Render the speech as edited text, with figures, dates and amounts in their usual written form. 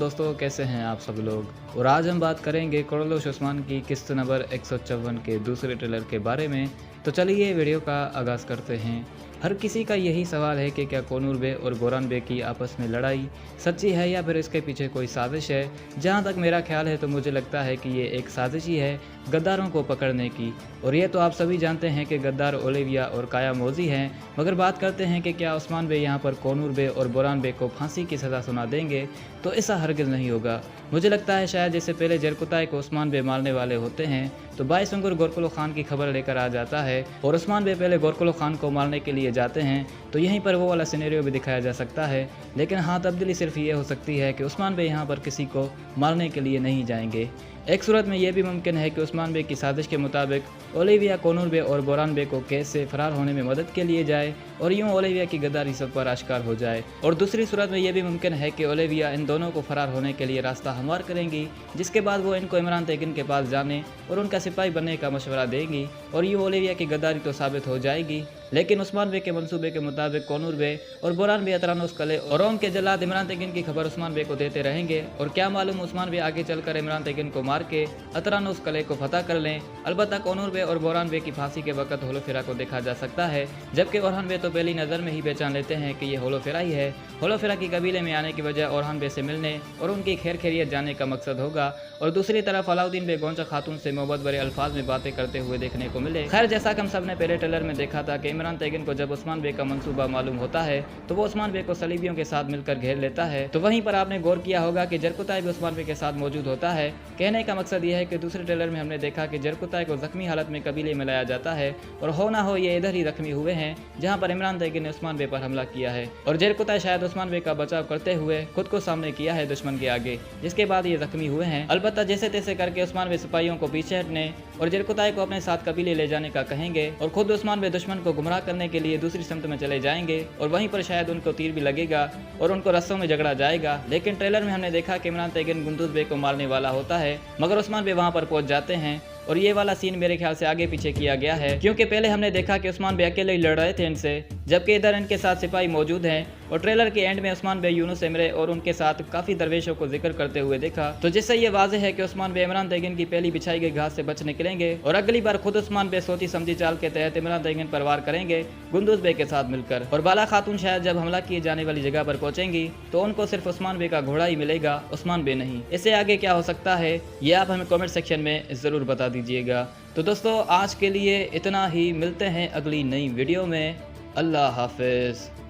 दोस्तों, कैसे हैं आप सब लोग। और आज हम बात करेंगे कोरोलोश उस्मान की किस्त नंबर 154 के दूसरे ट्रेलर के बारे में। तो चलिए वीडियो का आगाज़ करते हैं। हर किसी का यही सवाल है कि क्या कोनूर बे और गोरान बे की आपस में लड़ाई सच्ची है या फिर इसके पीछे कोई साजिश है। जहाँ तक मेरा ख्याल है तो मुझे लगता है कि ये एक साजिश ही है गद्दारों को पकड़ने की। और ये तो आप सभी जानते हैं कि गद्दार ओलिविया और काया मोजी हैं। मगर बात करते हैं कि क्या उस्मान बे यहाँ पर कोनूर बे और बोरान बे को फांसी की सज़ा सुना देंगे, तो ऐसा हरगिज़ नहीं होगा। मुझे लगता है शायद जैसे पहले जरकुताई को उस्मान बे मारने वाले होते हैं तो बाईसुंगुर गोरकुल खान की खबर लेकर आ जाता है और उस्मान बे पहले गोरकुल खान को मारने के लिए जाते हैं, तो यहीं पर वो वाला सिनेरियो भी दिखाया जा सकता है। लेकिन हाँ, तब्दीली सिर्फ ये हो सकती है कि उस्मान बे यहाँ पर किसी को मारने के लिए नहीं जाएंगे। एक सूरत में यह भी मुमकिन है कि उस्मान बे की साजिश के मुताबिक ओलिविया कोनूर बे और बोरान बे को केस से फरार होने में मदद के लिए जाए और यूं ओलिविया की गद्दारी सब पर आश्कार हो जाए। और दूसरी सूरत में यह भी मुमकिन है कि ओलिविया इन दोनों को फरार होने के लिए रास्ता हमवार करेंगी, जिसके बाद वो इनको इमरान तेगिन के पास जाने और उनका सिपाही बनने का मशवरा देंगी और यूं ओलिविया की गद्दारी तो साबित हो जाएगी। लेकिन उस्मान बे के मंसूबे के मुताबिक कोनूर बे और बोरान बे अतरानुस कले और रोम के जल्लाद इमरान तेगिन की खबर उस्मान बे को देते रहेंगे। और क्या मालूम उस्मान बे आगे चलकर इमरान तेगिन को मार के अतरानुस कले को फतह कर लें। अलबत्ता कोनूर बे और बोरान बे की फांसी के वक्त होलोफेरा को देखा जा सकता है, जबकि ओरहान बे तो पहली नज़र में ही पहचान लेते हैं कि ये होलोफेरा ही है। होलोफेरा की कबीले में आने की वजह ओरहान बे से मिलने और उनकी खैर खैरियत जानने का मकसद होगा। और दूसरी तरफ अलाउद्दीन बे गोंचा खातून से मोहब्बत भरे अल्फाज में बातें करते हुए देखने को मिले। खैर, जैसा कि हम सब ने पहले ट्रेलर में देखा था कि इमरान तेगिन को जब उस्मान बे का मंसूबा मालूम होता है तो वो उस्मान बे को सलीबियों के साथ मिलकर घेर लेता है। तो वहीं पर आपने गौर किया होगा कि जरकुताई भी उस्मान बे के साथ मौजूद होता है। कहने का मकसद यह है कि दूसरे ट्रेलर में हमने देखा कि जरकुताई को जख्मी हालत में कबीले में लाया जाता है और हो ना हो ये इधर ही जख्मी हुए हैं जहाँ पर इमरान तेगिन ने उस्मान बे पर हमला किया है। और जरकुताई शायद उस्मान बे का बचाव करते हुए खुद को सामने किया है दुश्मन के आगे, जिसके बाद ये जख्मी हुए हैं। अलबत्ता जैसे तैसे करके उस्मान बे सिपाहियों को पीछे हटने और जरकुताई को अपने साथ कबीले ले जाने का कहेंगे और खुद उस्मान बे दुश्मन को गुमराह करने के लिए दूसरी समत में चले जाएंगे और वहीं पर शायद उनको तीर भी लगेगा और उनको रस्सों में झगड़ा जाएगा। लेकिन ट्रेलर में हमने देखा कि इमरान तेगिन गुंदुज बे को मारने वाला होता है, मगर उस्मान बे वहां पर पहुंच जाते हैं। और ये वाला सीन मेरे ख्याल से आगे पीछे किया गया है, क्योंकि पहले हमने देखा कि उस्मान बे अकेले ही लड़ रहे थे इनसे, जबकि इधर इनके साथ सिपाही मौजूद हैं। और ट्रेलर के एंड में उस्मान बे यूनुस एमरे और उनके साथ काफ़ी दरवेशों को जिक्र करते हुए देखा, तो जिससे ये वाज़ेह है कि उस्मान बे इमरान तेगिन की पहली बिछाई गई घास से बच निकलेंगे और अगली बार खुद उस्मान बे सोची समझी चाल के तहत इमरान तेगिन पर वार करेंगे गुंदुज बे के साथ मिलकर। और बाला खातून शायद जब हमला किए जाने वाली जगह पर पहुंचेंगी तो उनको सिर्फ उस्मान बे का घोड़ा ही मिलेगा, उस्मान बे नहीं। इससे आगे क्या हो सकता है ये आप हमें कमेंट सेक्शन में ज़रूर बता दीजिएगा। तो दोस्तों, आज के लिए इतना ही। मिलते हैं अगली नई वीडियो में। अल्लाह हाफिज़।